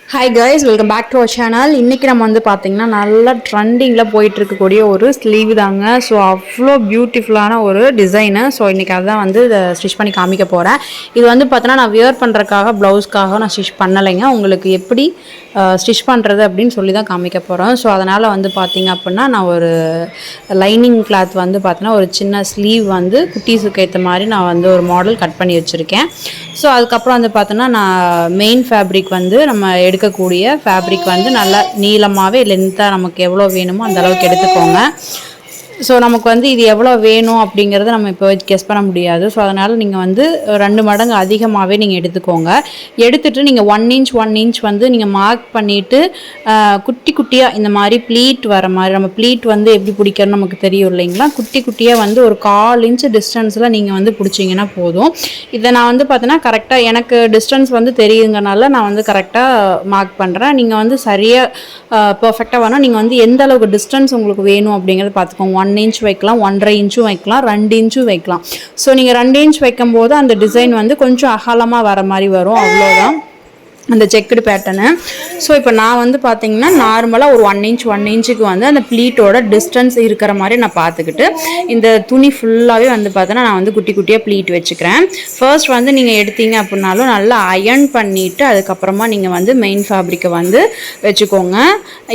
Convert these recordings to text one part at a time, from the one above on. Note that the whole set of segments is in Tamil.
Hi guys, welcome back to our channel. இன்றைக்கி நம்ம வந்து பார்த்திங்கன்னா நல்லா ட்ரெண்டிங்கில் போயிட்டுருக்கக்கூடிய ஒரு ஸ்லீவ் தாங்க. ஸோ அவ்வளோ பியூட்டிஃபுல்லான ஒரு டிசைனு. ஸோ இன்றைக்கி அதுதான் வந்து இதை ஸ்டிச் பண்ணி காமிக்க போகிறேன். இது வந்து பார்த்தோன்னா நான் வியர் பண்ணுறதுக்காக ப்ளவுஸ்க்காக நான் ஸ்டிச் பண்ணலைங்க. உங்களுக்கு எப்படி ஸ்டிச் பண்ணுறது அப்படின்னு சொல்லி தான் காமிக்க போகிறோம். ஸோ அதனால் வந்து பார்த்திங்க அப்படின்னா நான் ஒரு லைனிங் கிளாத் வந்து பார்த்தோன்னா ஒரு சின்ன ஸ்லீவ் வந்து குட்டீஸுக்கு ஏற்ற மாதிரி நான் வந்து ஒரு மாடல் கட் பண்ணி வச்சுருக்கேன். ஸோ அதுக்கப்புறம் வந்து பார்த்தோன்னா நான் மெயின் ஃபேப்ரிக் வந்து நம்ம எடுக்கக்கூடிய ஃபேப்ரிக் வந்து நல்லா நீளமாகவே லென்த்தாக நமக்கு எவ்வளோ வேணுமோ அந்த அளவுக்கு எடுத்துக்கோங்க. ஸோ நமக்கு வந்து இது எவ்வளோ வேணும் அப்படிங்கிறத நம்ம இப்போ கெஸ் பண்ண முடியாது. ஸோ அதனால் நீங்கள் வந்து 2 மடங்கு அதிகமாகவே நீங்கள் எடுத்துக்கோங்க. எடுத்துகிட்டு நீங்கள் 1 இன்ச் வந்து நீங்கள் மார்க் பண்ணிவிட்டு குட்டி குட்டியாக இந்த மாதிரி ப்ளீட் வர மாதிரி, நம்ம ப்ளீட் வந்து எப்படி பிடிக்கணும்னு நமக்கு தெரியும் இல்லைங்களா, குட்டி குட்டியாக வந்து ஒரு 1/4 இன்ச் டிஸ்டன்ஸில் நீங்கள் வந்து பிடிச்சிங்கன்னா போதும். இதை நான் வந்து பார்த்தீங்கன்னா கரெக்டாக எனக்கு டிஸ்டன்ஸ் வந்து தெரியுங்கனால நான் வந்து கரெக்டாக மார்க் பண்ணுறேன். நீங்கள் வந்து சரியாக பர்ஃபெக்டாக வேணும். நீங்கள் வந்து எந்த அளவுக்கு டிஸ்டன்ஸ் உங்களுக்கு வேணும் அப்படிங்கிறத பார்த்துக்கோங்க. 1 இன்ச் வைக்கலாம், 1.5 இன்ச்சும் வைக்கலாம், 2 இன்ச்சும் வைக்கலாம். ஸோ நீங்கள் 2 இன்ச் வைக்கும்போது அந்த டிசைன் வந்து கொஞ்சம் அகலமாக வர மாதிரி வரும், அவ்வளோதான் அந்த செக்குடு பேட்டர்னு. ஸோ இப்போ நான் வந்து பார்த்தீங்கன்னா நார்மலாக ஒரு 1 இன்ச்சுக்கு வந்து அந்த ப்ளீட்டோட டிஸ்டன்ஸ் இருக்கிற மாதிரி நான் பார்த்துக்கிட்டு இந்த துணி ஃபுல்லாகவே வந்து பார்த்தோன்னா நான் வந்து குட்டி குட்டியாக ப்ளீட் வச்சுக்கிறேன். ஃபர்ஸ்ட் வந்து நீங்கள் எடுத்தீங்க அப்படின்னாலும் நல்லா அயர்ன் பண்ணிவிட்டு அதுக்கப்புறமா நீங்கள் வந்து மெயின் ஃபேப்ரிக்கை வந்து வச்சுக்கோங்க.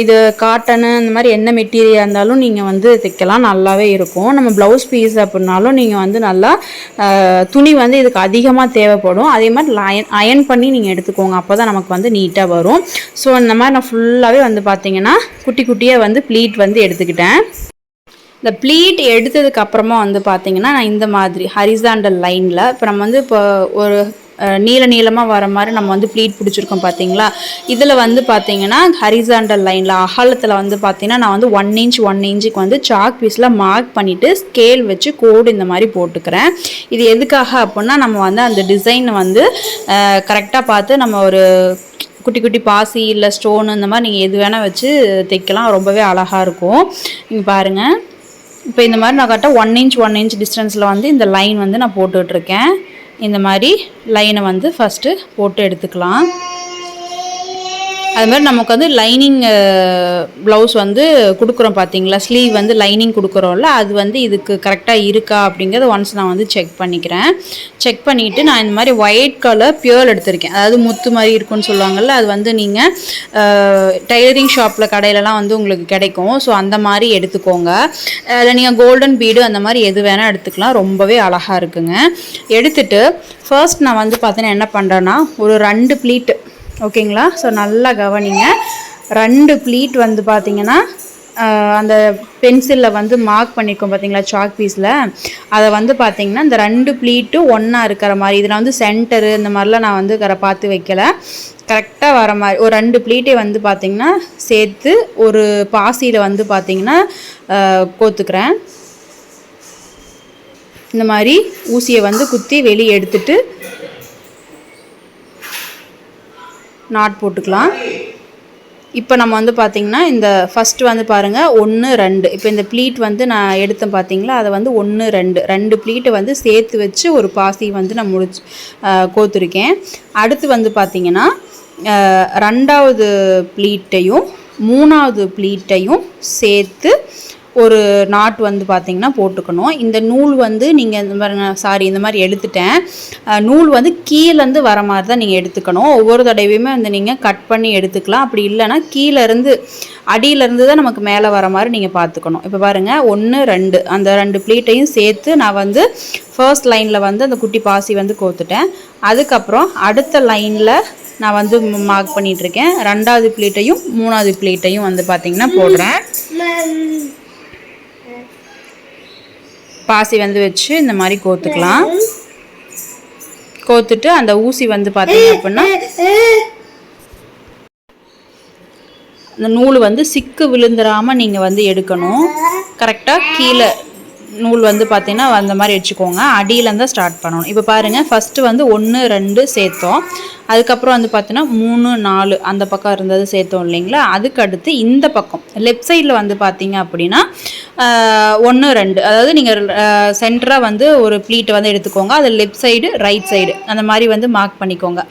இது காட்டனு இந்த மாதிரி என்ன மெட்டீரியல் இருந்தாலும் நீங்கள் வந்து தைக்கலாம், நல்லாவே இருக்கும். நம்ம ப்ளவுஸ் பீஸ் அப்படின்னாலும் நீங்கள் வந்து நல்லா துணி வந்து இதுக்கு அதிகமாக தேவைப்படும். அதே மாதிரி அயர்ன் பண்ணி நீங்கள் எடுத்துக்கோங்க, அப்போ நமக்கு வந்து நீட்டாக வரும். ஸோ இந்த மாதிரி நான் ஃபுல்லாகவே வந்து பார்த்தீங்கன்னா குட்டி குட்டியாக வந்து ப்ளீட் வந்து எடுத்துக்கிட்டேன். இந்த ப்ளீட் எடுத்ததுக்கு அப்புறமா வந்து பார்த்தீங்கன்னா நான் இந்த மாதிரி ஹரிசாண்டல் லைனில் இப்போ நம்ம வந்து இப்போ ஒரு நீளமாக வர மாதிரி நம்ம வந்து ப்ளீட் பிடிச்சிருக்கோம் பார்த்தீங்களா. இதில் வந்து பார்த்தீங்கன்னா ஹரிசாண்டல் லைனில் அகலத்தில் வந்து பார்த்தீங்கன்னா நான் வந்து 1 இன்ச்சுக்கு வந்து சாக் பீஸில் மார்க் பண்ணிவிட்டு ஸ்கேல் வச்சு கோடு இந்த மாதிரி போட்டுக்கிறேன். இது எதுக்காக அப்படின்னா நம்ம வந்து அந்த டிசைனை வந்து கரெக்டாக பார்த்து நம்ம ஒரு குட்டி குட்டி பாசி இல்லை ஸ்டோனு இந்த மாதிரி நீங்கள் எது வேணால் வச்சு தைக்கலாம், ரொம்பவே அழகாக இருக்கும். நீங்கள் பாருங்கள், இப்போ இந்த மாதிரி நான் கரெக்டாக 1 இன்ச் டிஸ்டன்ஸில் வந்து இந்த லைன் வந்து நான் போட்டுட்ருக்கேன். இந்த மாதிரி லைனை வந்து ஃபஸ்ட்டு போட்டு எடுத்துக்கலாம். அது மாதிரி நமக்கு வந்து லைனிங் ப்ளவுஸ் வந்து கொடுக்குறோம் பார்த்தீங்களா, ஸ்லீவ் வந்து லைனிங் கொடுக்குறோம்ல, அது வந்து இதுக்கு கரெக்டாக இருக்கா அப்படிங்கிறத ஒன்ஸ் நான் வந்து செக் பண்ணிக்கிறேன். செக் பண்ணிவிட்டு நான் இந்த மாதிரி ஒயிட் கலர் பியூர் எடுத்திருக்கேன். அதாவது முத்து மாதிரி இருக்குன்னு சொல்லுவாங்கள்ல, அது வந்து நீங்கள் டைலரிங் ஷாப்பில் கடையிலலாம் வந்து உங்களுக்கு கிடைக்கும். ஸோ அந்த மாதிரி எடுத்துக்கோங்க. அதில் நீங்கள் கோல்டன் பீடு அந்த மாதிரி எது வேணால் எடுத்துக்கலாம், ரொம்பவே அழகாக இருக்குங்க. எடுத்துகிட்டு ஃபர்ஸ்ட் நான் வந்து பார்த்தீங்கன்னா என்ன பண்ணுறேன்னா ஒரு 2 ப்ளீட்டு, ஓகேங்களா. ஸோ நல்லா கவனிங்க, 2 ப்ளீட் வந்து பார்த்தீங்கன்னா அந்த பென்சிலில் வந்து மார்க் பண்ணியிருக்கோம் பார்த்தீங்களா சாக் பீஸில், அதை வந்து பார்த்தீங்கன்னா இந்த 2 ப்ளீட்டும் ஒன்றா இருக்கிற மாதிரி, இதில் வந்து சென்டரு இந்த மாதிரிலாம் நான் வந்து பார்த்து வைக்கலை, கரெக்டாக வர மாதிரி ஒரு 2 ப்ளீட்டை வந்து பார்த்திங்கன்னா சேர்த்து ஒரு பாசியில் வந்து பார்த்திங்கன்னா கோத்துக்கிறேன். இந்த மாதிரி ஊசியை வந்து குத்தி வெளியே எடுத்துட்டு நாட் போட்டுக்கலாம். இப்போ நம்ம வந்து பார்த்திங்கன்னா இந்த ஃபஸ்ட்டு வந்து பாருங்கள் 1 2, இப்போ இந்த ப்ளீட் வந்து நான் எடுத்தேன் பார்த்தீங்களா, அதை வந்து 1 2 ப்ளீட்டை வந்து சேர்த்து வச்சு ஒரு பாசி வந்து நான் கோத்துருக்கேன். அடுத்து வந்து பார்த்திங்கன்னா 2வது ப்ளீட்டையும் 3வது ப்ளீட்டையும் சேர்த்து ஒரு நாட் வந்து பார்த்திங்கன்னா போட்டுக்கணும். இந்த நூல் வந்து நீங்கள் இந்த மாதிரி எடுத்துட்டேன். நூல் வந்து கீழேருந்து வர மாதிரி தான் நீங்கள் எடுத்துக்கணும். ஒவ்வொரு தடவையுமே வந்து நீங்கள் கட் பண்ணி எடுத்துக்கலாம். அப்படி இல்லைன்னா கீழேருந்து அடியிலேருந்து தான் நமக்கு மேலே வர மாதிரி நீங்கள் பார்த்துக்கணும். இப்போ பாருங்கள் 1 2 அந்த 2 ப்ளீட்டையும் சேர்த்து நான் வந்து ஃபர்ஸ்ட் லைனில் வந்து அந்த குட்டி பாசி வந்து கோத்துட்டேன். அதுக்கப்புறம் அடுத்த லைனில் நான் வந்து மார்க் பண்ணிகிட்ருக்கேன். 2வது ப்ளீட்டையும் 3வது ப்ளீட்டையும் வந்து பார்த்திங்கன்னா போடுறேன். பாசி வந்து வச்சு இந்த மாதிரி கோத்துக்கலாம். கோத்துட்டு அந்த ஊசி வந்து பார்த்தீங்க அப்படின்னா அந்த நூல் வந்து சிக்கு விழுந்துடாமல் நீங்கள் வந்து எடுக்கணும். கரெக்டாக கீழே நூல் வந்து பார்த்திங்கன்னா அந்த மாதிரி வச்சுக்கோங்க. அடியிலேருந்து ஸ்டார்ட் பண்ணணும். இப்போ பாருங்கள், ஃபஸ்ட்டு வந்து 1 2 சேர்த்தோம். அதுக்கப்புறம் வந்து பார்த்தீங்கன்னா 3 4 அந்த பக்கம் இருந்தது சேர்த்தோம் இல்லைங்களா. அதுக்கு அடுத்து இந்த பக்கம் லெஃப்ட் சைடில் வந்து பார்த்தீங்க அப்படின்னா 1 2, அதாவது நீங்கள் சென்டராக வந்து ஒரு ப்ளீட்டை வந்து எடுத்துக்கோங்க. அது லெஃப்ட் சைடு ரைட் சைடு அந்த மாதிரி வந்து மார்க் பண்ணிக்கோங்க.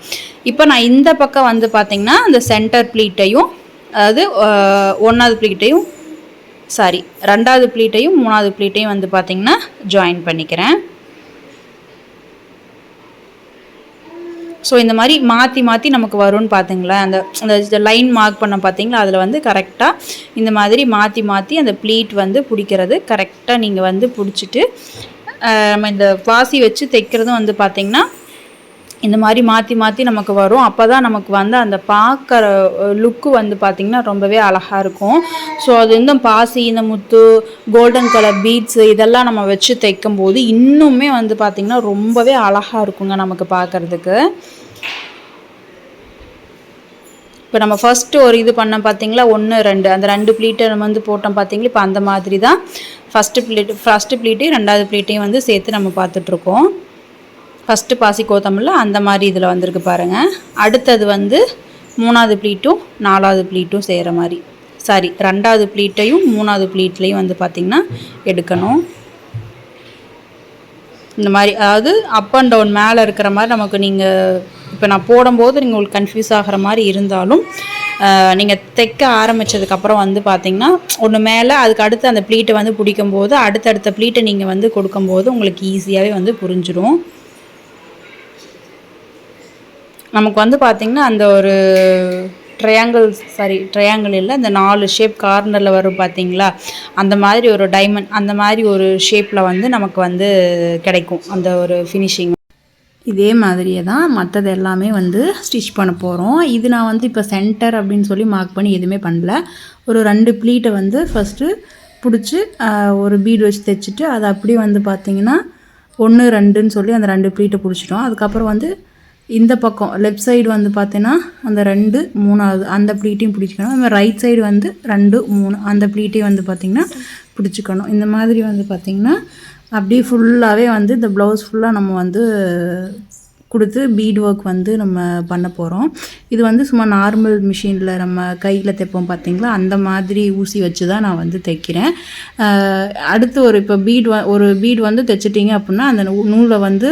இப்போ நான் இந்த பக்கம் வந்து பார்த்திங்கன்னா அந்த சென்டர் ப்ளீட்டையும், அதாவது 1வது ப்ளீட்டையும், சாரி 2வது ப்ளீட்டையும் 3வது ப்ளீட்டையும் வந்து பார்த்திங்கன்னா ஜாயின் பண்ணிக்கிறேன். ஸோ இந்த மாதிரி மாற்றி மாற்றி நமக்கு வரும்னு பார்த்தீங்களா, அந்த லைன் மார்க் பண்ண பார்த்தீங்களா, அதில் வந்து கரெக்டாக இந்த மாதிரி மாற்றி மாற்றி அந்த ப்ளீட் வந்து பிடிக்கிறது கரெக்டாக நீங்கள் வந்து பிடிச்சிட்டு, நம்ம இந்த பாசி வச்சு தைக்கிறதும் வந்து பார்த்திங்கன்னா இந்த மாதிரி மாற்றி மாற்றி நமக்கு வரும். அப்போ தான் நமக்கு வந்து அந்த பார்க்குற லுக்கு வந்து பார்த்திங்கன்னா ரொம்பவே அழகாக இருக்கும். ஸோ அது இந்த பாசி, இந்த முத்து, கோல்டன் கலர் பீட்ஸு இதெல்லாம் நம்ம வச்சு தைக்கும்போது இன்னுமே வந்து பார்த்திங்கன்னா ரொம்பவே அழகாக இருக்குங்க நமக்கு பார்க்குறதுக்கு. இப்போ நம்ம ஃபஸ்ட்டு ஒரு இது பண்ண பார்த்திங்களா 1 2 அந்த 2 ப்ளீட்டை நம்ம வந்து போட்டோம் பார்த்திங்களா. இப்போ அந்த மாதிரி தான் ஃபஸ்ட்டு ப்ளீட்டையும் 2வது ப்ளீட்டையும் வந்து சேர்த்து நம்ம பார்த்துட்ருக்கோம். ஃபஸ்ட்டு பாசி கோத்தமில்ல அந்த மாதிரி இதில் வந்திருக்கு பாருங்கள். அடுத்தது வந்து 3வது ப்ளீட்டும் 4வது ப்ளீட்டும் செய்கிற மாதிரி, சாரி 2வது ப்ளீட்டையும் 3வது ப்ளீட்லேயும் வந்து பார்த்திங்கன்னா எடுக்கணும். இந்த மாதிரி, அதாவது அப் அண்ட் டவுன் மேலே இருக்கிற மாதிரி நமக்கு நீங்கள் இப்போ நான் போடும்போது நீங்கள் உங்களுக்கு கன்ஃபியூஸ் ஆகிற மாதிரி இருந்தாலும் நீங்கள் தைக்க ஆரம்பித்ததுக்கப்புறம் வந்து பார்த்திங்கன்னா ஒன்று மேலே அதுக்கு அடுத்து அந்த ப்ளீட்டை வந்து பிடிக்கும்போது அடுத்தடுத்த ப்ளீட்டை நீங்கள் வந்து கொடுக்கும்போது உங்களுக்கு ஈஸியாகவே வந்து புரிஞ்சிடும். நமக்கு வந்து பார்த்திங்கன்னா அந்த ஒரு ட்ரையாங்கிள் இல்லை, அந்த 4 ஷேப் கார்னரில் வரும் பார்த்திங்களா, அந்த மாதிரி ஒரு டைமண்ட் அந்த மாதிரி ஒரு ஷேப்பில் வந்து நமக்கு வந்து கிடைக்கும் அந்த ஒரு ஃபினிஷிங். இதே மாதிரியே தான் மற்றது எல்லாமே வந்து ஸ்டிச் பண்ண போகிறோம். இது நான் வந்து இப்போ சென்டர் அப்படின்னு சொல்லி மார்க் பண்ணி எதுவுமே பண்ணல. ஒரு 2 ப்ளீட்டை வந்து ஃபஸ்ட்டு பிடிச்சி ஒரு பீடு வச்சு தைச்சிட்டு அதை அப்படியே வந்து பார்த்திங்கன்னா 1 2ன்னு சொல்லி அந்த 2 ப்ளீட்டை பிடிச்சிட்டோம். அதுக்கப்புறம் வந்து இந்த பக்கம் லெஃப்ட் சைடு வந்து பார்த்தீங்கன்னா அந்த 2 3வது அந்த ப்ளீட்டையும் பிடிச்சிக்கணும். அந்த ரைட் சைடு வந்து 2 3 அந்த ப்ளீட்டையும் வந்து பார்த்திங்கன்னா பிடிச்சிக்கணும். இந்த மாதிரி வந்து பார்த்திங்கன்னா அப்படியே ஃபுல்லாகவே வந்து இந்த ப்ளவுஸ் ஃபுல்லாக நம்ம வந்து கொடுத்து பீட் ஒர்க் வந்து நம்ம பண்ண போகிறோம். இது வந்து சும்மா நார்மல் மிஷினில் நம்ம கையில் தைப்போம் பார்த்திங்களா, அந்த மாதிரி ஊசி வச்சு தான் நான் வந்து தைக்கிறேன். அடுத்து இப்போ ஒரு பீட் வந்து தைச்சிட்டிங்க அப்படின்னா அந்த நூலை வந்து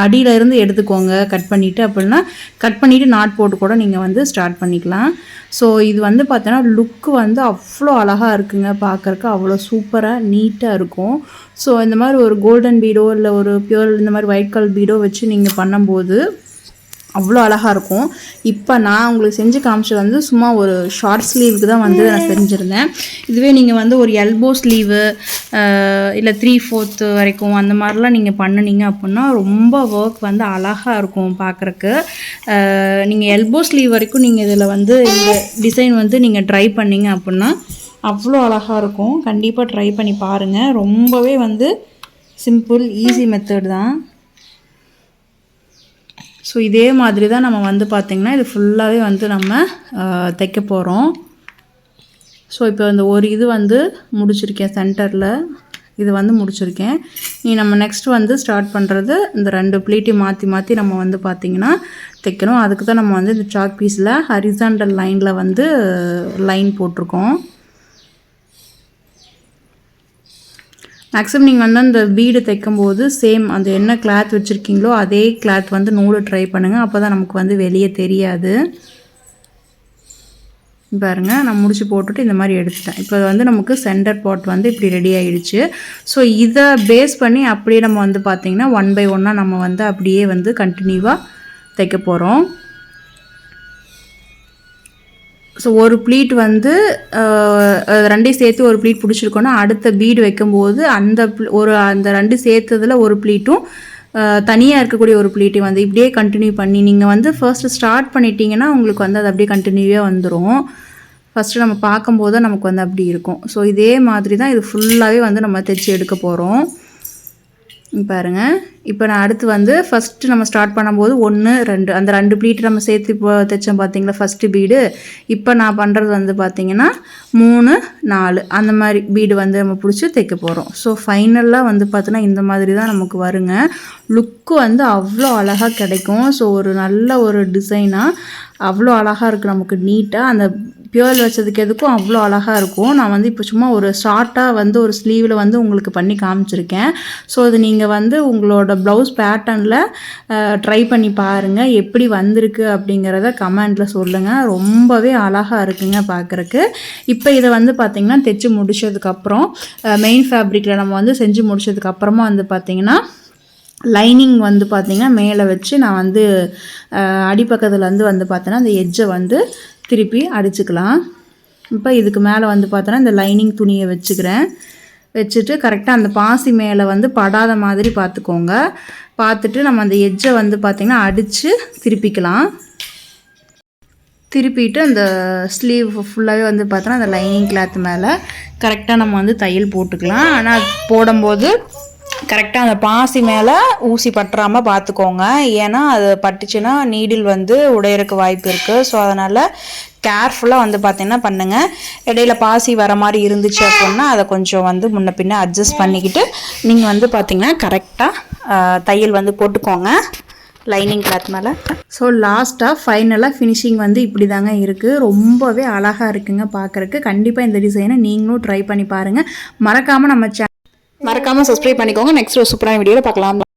அடியிலேருந்து எடுத்துக்கோங்க கட் பண்ணிவிட்டு. அப்படின்னா கட் பண்ணிவிட்டு நாட் போட்டு கூட நீங்கள் வந்து ஸ்டார்ட் பண்ணிக்கலாம். ஸோ இது வந்து பார்த்தோன்னா லுக்கு வந்து அவ்வளோ அழகாக இருக்குங்க, பார்க்குறக்கு அவ்வளோ சூப்பராக நீட்டாக இருக்கும். ஸோ இந்த மாதிரி ஒரு கோல்டன் பீடோ இல்லை ஒரு பியூர் இந்த மாதிரி ஒயிட் கலர் பீடோ வச்சு நீங்கள் பண்ணும்போது அவ்வளோ அழகாக இருக்கும். இப்போ நான் உங்களுக்கு செஞ்சு காமிச்சது வந்து சும்மா ஒரு ஷார்ட் ஸ்லீவுக்கு தான் வந்து நான் செஞ்சுருந்தேன். இதுவே நீங்கள் வந்து ஒரு எல்போ ஸ்லீவு இல்லை 3/4 வரைக்கும் அந்த மாதிரிலாம் நீங்கள் பண்ணினீங்க அப்படின்னா ரொம்ப ஒர்க் வந்து அழகாக இருக்கும் பார்க்குறக்கு. நீங்கள் எல்போ ஸ்லீவ் வரைக்கும் நீங்கள் இதில் வந்து இந்த டிசைன் வந்து நீங்கள் ட்ரை பண்ணிங்க அப்படின்னா அவ்வளோ அழகாக இருக்கும். கண்டிப்பாக ட்ரை பண்ணி பாருங்கள். ரொம்பவே வந்து சிம்பிள் ஈஸி மெத்தட் தான். ஸோ இதே மாதிரி தான் நம்ம வந்து பார்த்திங்கன்னா இது ஃபுல்லாகவே வந்து நம்ம தைக்க போகிறோம். ஸோ இப்போ இந்த ஒரு இது வந்து முடிச்சிருக்கேன், சென்டரில் இது வந்து முடிச்சிருக்கேன். நம்ம நெக்ஸ்ட் வந்து ஸ்டார்ட் பண்ணுறது இந்த 2 ப்ளீட்டையும் மாற்றி மாற்றி நம்ம வந்து பார்த்திங்கன்னா தைக்கணும். அதுக்கு தான் நம்ம வந்து இந்த சாக் பீஸில் ஹரிசாண்டல் லைனில் வந்து லைன் போட்டிருக்கோம். மேக்ஸிமம் நீங்கள் வந்து அந்த பீடு தைக்கும்போது சேம் அந்த என்ன கிளாத் வச்சுருக்கீங்களோ அதே கிளாத் வந்து நூலை ட்ரை பண்ணுங்கள். அப்போ தான் நமக்கு வந்து வெளியே தெரியாது. பாருங்கள், நான் முடிச்சு போட்டுட்டு இந்த மாதிரி எடுத்துட்டேன். இப்போ வந்து நமக்கு சென்டர் பாட் வந்து இப்படி ரெடி ஆகிடுச்சு. ஸோ இதை பேஸ் பண்ணி அப்படியே நம்ம வந்து பார்த்திங்கன்னா 1 by 1 நம்ம வந்து அப்படியே வந்து கண்டினியூவாக தைக்க போகிறோம். ஸோ ஒரு ப்ளீட் வந்து 2 சேர்த்து ஒரு ப்ளீட் பிடிச்சிருக்கோன்னா அடுத்த பீடு வைக்கும்போது அந்த 2 சேர்த்ததில் ஒரு ப்ளீட்டும் தனியாக இருக்கக்கூடிய ஒரு ப்ளீட்டையும் வந்து இப்படியே கண்டினியூ பண்ணி நீங்கள் வந்து ஃபர்ஸ்ட்டு ஸ்டார்ட் பண்ணிட்டீங்கன்னா உங்களுக்கு வந்து அது அப்படியே கண்டினியூவாக வந்துடும். ஃபஸ்ட்டு நம்ம பார்க்கும்போது தான் நமக்கு வந்து அப்படி இருக்கும். ஸோ இதே மாதிரி தான் இது ஃபுல்லாகவே வந்து நம்ம தைச்சி எடுக்க போகிறோம். பாருங்கள். இப்போ நான் அடுத்து வந்து ஃபஸ்ட்டு நம்ம ஸ்டார்ட் பண்ணும்போது 1 2 அந்த 2 ப்ளீட் நம்ம சேர்த்து இப்போ தைச்சோம் பார்த்தீங்களா ஃபஸ்ட்டு பீடு. இப்போ நான் பண்ணுறது வந்து பார்த்திங்கன்னா 3 4 அந்த மாதிரி பீடு வந்து நம்ம பிடிச்சி தைக்க போகிறோம். ஸோ ஃபைனலாக வந்து பார்த்தோன்னா இந்த மாதிரி தான் நமக்கு வருங்க. லுக்கு வந்து அவ்வளோ அழகாக கிடைக்கும். ஸோ ஒரு நல்ல ஒரு டிசைனாக அவ்வளோ அழகாக இருக்குது நமக்கு நீட்டாக. அந்த பியூர் வச்சதுக்கு எதுக்கும் அவ்வளோ அழகாக இருக்கும். நான் வந்து இப்போ சும்மா ஒரு ஷார்ட்டாக வந்து ஒரு ஸ்லீவில் வந்து உங்களுக்கு பண்ணி காமிச்சிருக்கேன். ஸோ அது நீங்கள் வந்து உங்களோட ப்ளவுஸ் பேட்டர்னில் ட்ரை பண்ணி பாருங்கள். எப்படி வந்திருக்கு அப்படிங்கிறத கமெண்டில் சொல்லுங்கள். ரொம்பவே அழகாக இருக்குங்க பார்க்குறக்கு. இப்போ இதை வந்து பார்த்திங்கன்னா தைச்சி முடிச்சதுக்கப்புறம் மெயின் ஃபேப்ரிக்கில் நம்ம வந்து செஞ்சு முடிச்சதுக்கப்புறமா வந்து பார்த்திங்கன்னா லைனிங் வந்து பார்த்திங்கன்னா மேலே வச்சு நான் வந்து அடிப்பக்கத்துலேருந்து வந்து பார்த்தோன்னா அந்த எட்ஜை வந்து திருப்பி அடிச்சுக்கலாம். இப்போ இதுக்கு மேலே வந்து பார்த்தோன்னா இந்த லைனிங் துணியை வச்சுட்டு கரெக்டாக அந்த பாசி மேலே வந்து படாத மாதிரி பார்த்துக்கோங்க. பார்த்துட்டு நம்ம அந்த எட்ஜை வந்து பார்த்திங்கன்னா அடித்து திருப்பிக்கலாம். திருப்பிட்டு அந்த ஸ்லீவ் ஃபுல்லாகவே வந்து பார்த்தோன்னா அந்த லைனிங் கிளாத் மேலே கரெக்டாக நம்ம வந்து தையல் போட்டுக்கலாம். ஆனால் போடும்போது கரெக்டாக அந்த பாசி மேலே ஊசி பற்றாமல் பார்த்துக்கோங்க. ஏன்னா அது பட்டுச்சுன்னா நீடில் வந்து உடையறக்கு வாய்ப்பு இருக்குது. ஸோ அதனால் கேர்ஃபுல்லாக வந்து பார்த்திங்கன்னா பண்ணுங்கள். இடையில பாசி வர மாதிரி இருந்துச்சு அப்படின்னா அதை கொஞ்சம் வந்து முன்ன பின்ன அட்ஜஸ்ட் பண்ணிக்கிட்டு நீங்கள் வந்து பார்த்திங்கன்னா கரெக்டாக தையல் வந்து போட்டுக்கோங்க லைனிங் கிளாத் மேலே. ஸோ லாஸ்ட்டாக ஃபைனலாக ஃபினிஷிங் வந்து இப்படி தாங்க இருக்குது. ரொம்பவே அழகாக இருக்குங்க பார்க்குறக்கு. கண்டிப்பாக இந்த டிசைனை நீங்களும் ட்ரை பண்ணி பாருங்கள். மறக்காமல் சப்ஸ்கிரைப் பண்ணிக்கோங்க. நெக்ஸ்ட் ஒரு சூப்பரான வீடியோவில் பார்க்கலாம்.